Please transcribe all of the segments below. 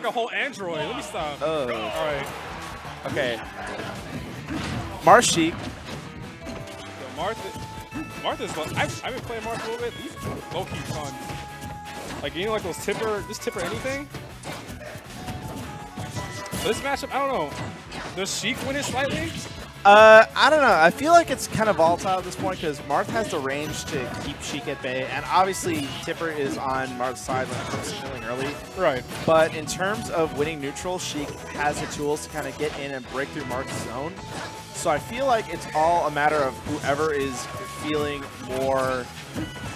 like a whole android. Let me stop. Oh. All right. Okay. Marth Sheik. Marth is. I've been playing Marth a little bit. He's low key fun. Like getting like those tipper anything. This matchup, I don't know. Does Sheik win it slightly? I don't know. I feel like it's kind of volatile at this point because Marth has the range to keep Sheik at bay, and obviously Tipper is on Marth's side when it comes to killing early. Right. But in terms of winning neutral, Sheik has the tools to kind of get in and break through Marth's zone. So I feel like it's all a matter of whoever is feeling more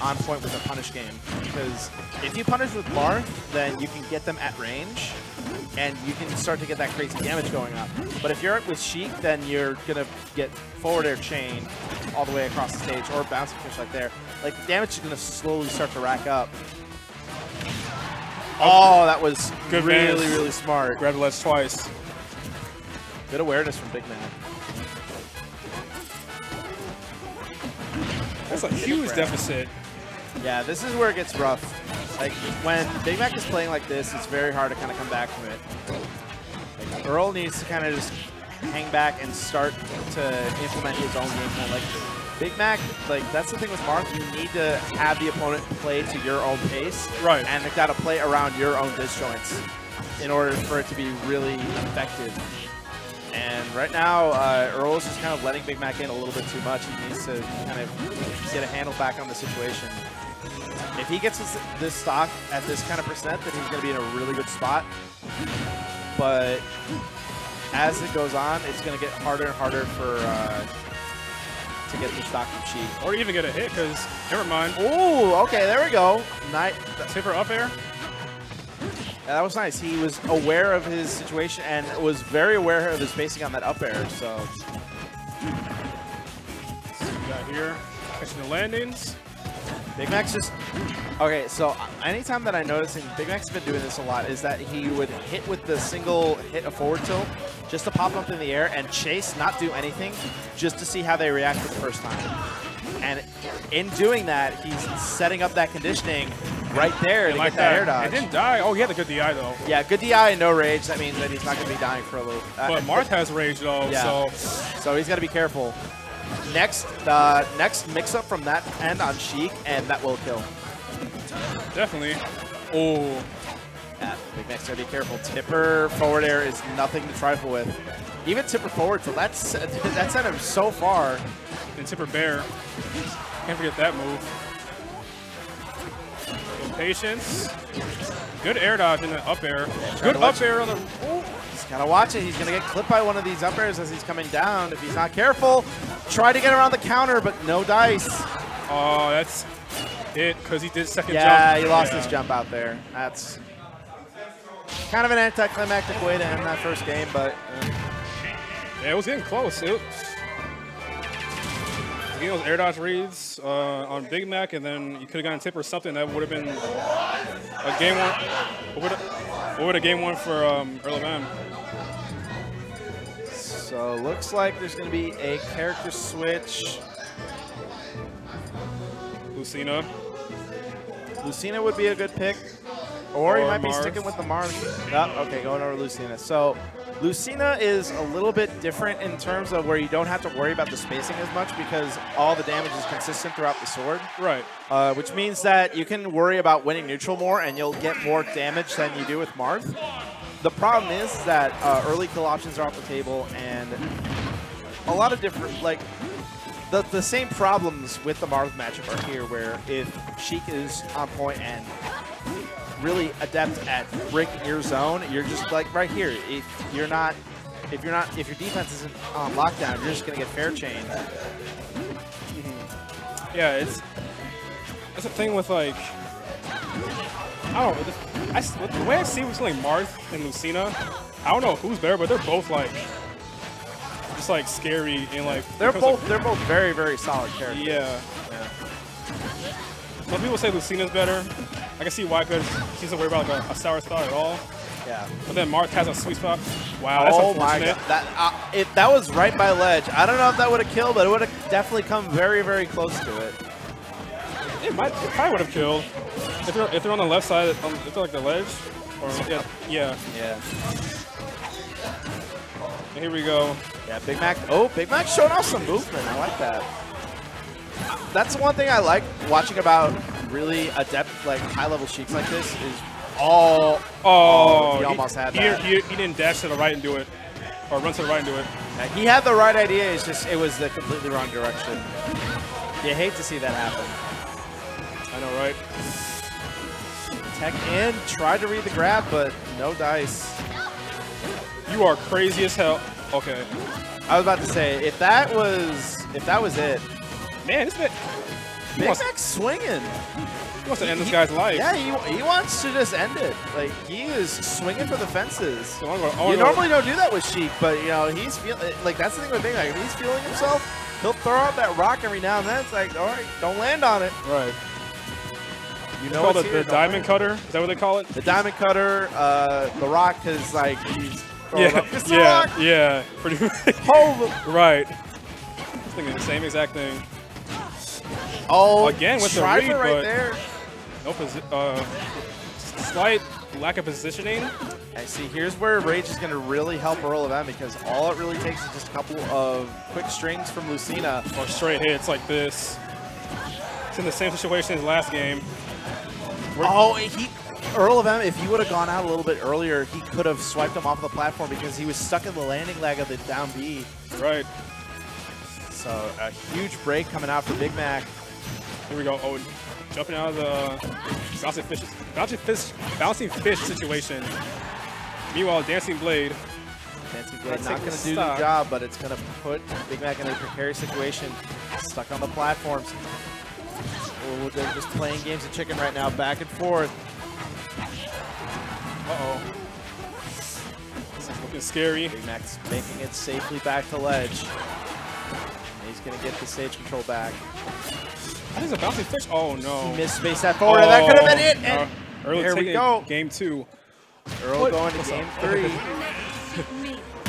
on point with the punish game. Because if you punish with Marth, then you can get them at range, and you can start to get that crazy damage going up. But if you're with Sheik, then you're going to get forward air chain all the way across the stage, or bouncing fish like there. Like, the damage is going to slowly start to rack up. Oh, that was good, really smart. Grab the ledge twice. Good awareness from Big Man. That's a huge deficit. Yeah, this is where it gets rough. Like, when Big Mac is playing like this, it's very hard to kind of come back from it. Like, Earl needs to kind of just hang back and start to implement his own game plan. Like, Big Mac, like, that's the thing with Marth. You need to have the opponent play to your own pace. Right. And they've got to play around your own disjoints in order for it to be really effective. And right now, Earl's just kind of letting Big Mac in a little bit too much. He needs to kind of get a handle back on the situation. If he gets this stock at this kind of percent, then he's going to be in a really good spot. But as it goes on, it's going to get harder and harder for to get the stock from Sheik. Or even get a hit, because, never mind. Ooh, okay, there we go. Tipper up air. Yeah, that was nice. He was aware of his situation and was very aware of his spacing on that up air. So, we got here, catching the landings. Big Mac's just okay. So anytime that I notice, and Big Mac's been doing this a lot, is that he would hit with the single hit of forward tilt just to pop up in the air and chase, not do anything, just to see how they react the first time. And in doing that, he's setting up that conditioning right there to get that air dodge. It didn't die. Oh, he had a good DI, though. Yeah, good DI and no rage. That means that he's not going to be dying for a little. But Marth has rage, though, yeah. So he's got to be careful. Next mix-up from that end on Sheik, and that will kill. Definitely. Oh. Yeah, Big Mac's got to be careful. Tipper forward air is nothing to trifle with. Even Tipper forward, so that sent him so far. And Tipper bear. Can't forget that move. Good patience. Good air dodge in the up air. Good up air on the. Oh. He's got to watch it. He's going to get clipped by one of these up airs as he's coming down. If he's not careful, try to get around the counter, but no dice. Oh, that's it, because he did second jump. Yeah, he lost his jump out there. That's kind of an anticlimactic way to end that first game, but. Yeah, it was getting close. It was getting those air dodge reads on Big Mac, and then you could have gotten Tipper or something. That would have been a game one. What would a game one for EarlOfM? So looks like there's going to be a character switch. Lucina. Lucina would be a good pick. Or he might be sticking with the Marth. Oh, okay, going over Lucina. So Lucina is a little bit different in terms of where you don't have to worry about the spacing as much because all the damage is consistent throughout the sword. Right. Which means that you can worry about winning neutral more and you'll get more damage than you do with Marth. The problem is that early kill options are off the table and a lot of different, like, the same problems with the Marth matchup are here where if Sheik is on point and really adept at breaking your zone, you're just like right here. If your defense isn't on lockdown, you're just gonna get fair chained. Yeah, that's the thing with like, I don't know. The way I see it between Marth and Lucina, I don't know who's better, but they're both like just like scary and like they're both very, very solid characters. Yeah. Some people say Lucina's better. I can see why, because she doesn't worry about like a sour start at all. Yeah. But then Marth has a sweet spot. Wow, that's unfortunate. My God. That was right by ledge. I don't know if that would have killed, but it would have definitely come very, very close to it. It probably would have killed. If they're on the left side, if they're like the ledge. Or, yeah. And here we go. Yeah, Big Mac. Oh, Big Mac showing off some movement. I like that. That's the one thing I like watching about really adept, like high-level Sheiks like this is all. Oh, he almost had that. He didn't dash to the right and do it, or run to the right and do it. Yeah, he had the right idea. It's just it was the completely wrong direction. You hate to see that happen. I know, right? Tech in, tried to read the grab, but no dice. You are crazy as hell. Okay. I was about to say, if that was it. Man, this man. Big Mac's swinging. He wants to end this guy's life. Yeah, he wants to just end it. Like, he is swinging for the fences. So you normally don't do that with Sheik, but, you know, he's feeling, like, that's the thing with Big Mac. If he's feeling himself, he'll throw out that rock every now and then. It's like, all right, don't land on it. Right. You know it's called the diamond cutter? Is that what they call it? The diamond cutter, the rock, because, like, he's throwing up. It's the rock. Yeah, pretty much. Right. I was thinking the same exact thing. Oh, again with the read, right there. No slight lack of positioning. I see. Here's where Rage is going to really help EarlOfM because all it really takes is just a couple of quick strings from Lucina. Or straight hits like this. It's in the same situation as last game. Oh, EarlOfM, if he would have gone out a little bit earlier, he could have swiped him off the platform because he was stuck in the landing leg of the down B. Right. So a huge break coming out for Big Mac. Here we go. Oh, jumping out of the bouncing fish situation. Meanwhile, Dancing Blade. Dancing Blade not going to do the job, but it's going to put Big Mac in a precarious situation. Stuck on the platforms. Oh, they're just playing games of chicken right now, back and forth. Uh-oh. This is looking scary. Big Mac's making it safely back to ledge. He's going to get the stage control back. That is a bouncing fish. Oh, no. He missed space that forward, and that could have been it. And there we go. Game 2. Earl going to game 3.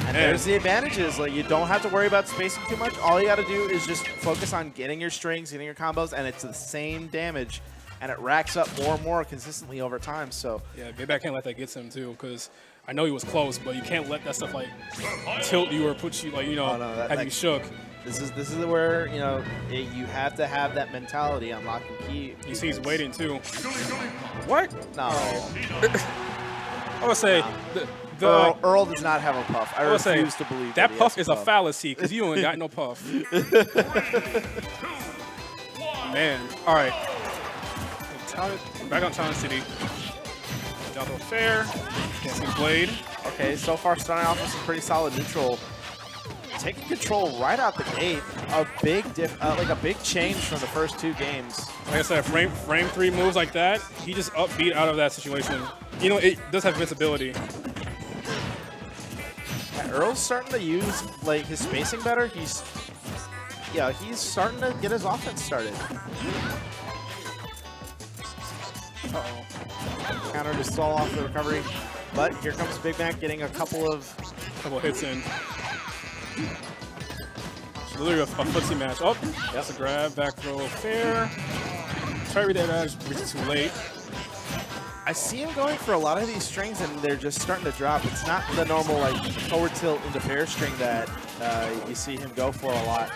And there's the advantages. Like, you don't have to worry about spacing too much. All you got to do is just focus on getting your strings, getting your combos, and it's the same damage. And it racks up more and more consistently over time. So yeah, maybe I can't let that get to him too, because I know he was close, but you can't let that stuff like tilt you or put you like have you shook. This is where you have to have that mentality on lock and key. You see, he's waiting too. What? No. I would say Earl does not have a puff. I refuse to believe that puff is a fallacy because you ain't got no puff. Man, all right. Back on Talon City. Down to a fair. Dancing Blade. Okay, so far starting off with some pretty solid neutral. Taking control right out the gate. A big like a big change from the first 2 games. Like I said, frame 3 moves like that, he just upbeat out of that situation. You know, it does have invincibility. Yeah, Earl's starting to use like his spacing better. He's starting to get his offense started. Uh-oh. Counter to stall off the recovery. But here comes Big Mac getting a couple hits in. Literally a footsie match. Oh, that's a grab, back throw, fair. Try to read that edge, which is too late. I see him going for a lot of these strings, and they're just starting to drop. It's not the normal like forward tilt into fair string that you see him go for a lot.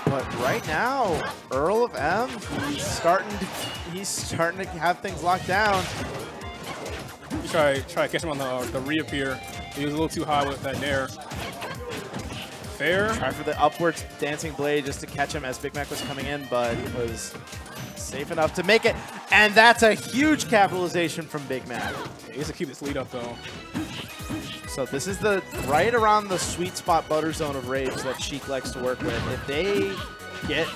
But right now, EarlOfM, he's starting to have things locked down. You try to catch him on the reappear. He was a little too high with that nair. Fair. Try for the upwards Dancing Blade just to catch him as Big Mac was coming in, but was safe enough to make it. And that's a huge capitalization from Big Mac. He has to keep his lead up though. So this is right around the sweet spot butter zone of rage that Sheik likes to work with. If they get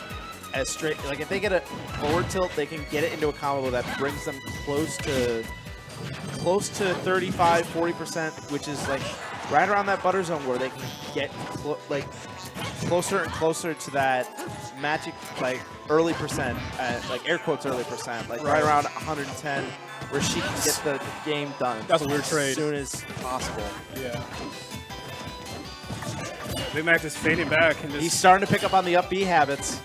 as straight, like if they get a forward tilt, they can get it into a combo that brings them close to 35, 40%, which is like right around that butter zone where they can get closer and closer to that magic like early percent, like air quotes early percent, like right around 110, where she can get the game done. That's a weird trade. As soon as possible. Yeah. Big Mac is fading back. And he's starting to pick up on the up B habits.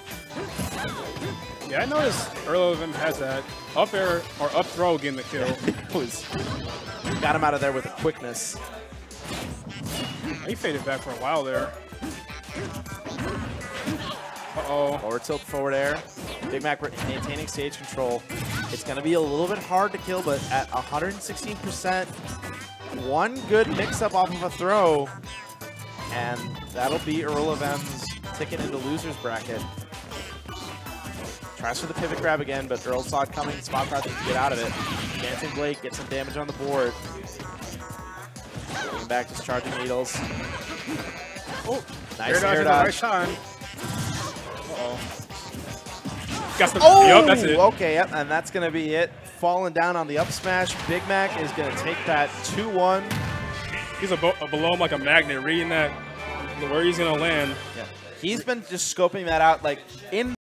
Yeah, I noticed EarlOfM has that up air or up throw getting the kill. Got him out of there with a quickness. He faded back for a while there. Uh-oh. Forward tilt, forward air. Big Mac maintaining stage control. It's going to be a little bit hard to kill, but at 116%, one good mix-up off of a throw, and that'll be EarlOfM's ticket into loser's bracket. Tries for the pivot grab again, but Earl saw it coming. Spot thought he could get out of it. Dancing Blake gets some damage on the board. Going back, just charging needles. Oh, nice air dodge. Right time. Uh-oh. Got some. Oh, yep, that's it. Okay, yep, and that's going to be it. Falling down on the up smash. Big Mac is going to take that 2-1. He's below him like a magnet, reading that where he's going to land. Yeah. He's been just scoping that out. Like, in